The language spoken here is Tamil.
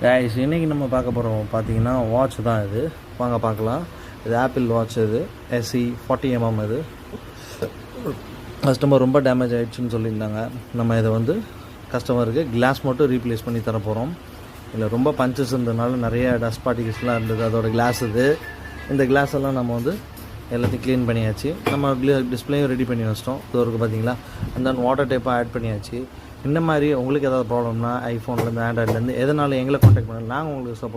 கைஸ் இன்றைக்கி நம்ம பார்க்க போகிறோம் பார்த்தீங்கன்னா வாட்ச் தான் இது. வாங்க பார்க்கலாம். இது ஆப்பிள் வாட்ச். இது SE 40mm. இது கஸ்டமர் ரொம்ப டேமேஜ் ஆகிடுச்சுன்னு சொல்லியிருந்தாங்க. நம்ம இதை வந்து கஸ்டமருக்கு கிளாஸ் மட்டும் ரீப்ளேஸ் பண்ணி தர போகிறோம். இதில் ரொம்ப பஞ்சஸ் இருந்ததுனால நிறைய டஸ்ட் பார்ட்டிகல்ஸ்லாம் இருந்தது. அதோட கிளாஸ் இது. இந்த கிளாஸ் எல்லாம் நம்ம வந்து எல்லாத்தையும் க்ளீன் பண்ணியாச்சு. நம்ம டிஸ்பிளேயும் ரெடி பண்ணி வச்சிட்டோம். இது இருக்குது பார்த்தீங்களா. அந்த வாட்டர் டேப்பாக ஆட் பண்ணியாச்சு. இந்த மாதிரி உங்களுக்கு ஏதாவது ப்ராப்ளம்னா ஐஃபோன்லேருந்து ஆண்ட்ராய்ட்லேருந்து எதனால எங்களை காண்டாக்ட் பண்ணலாம். நாங்கள் உங்களுக்கு சப்போர்ட்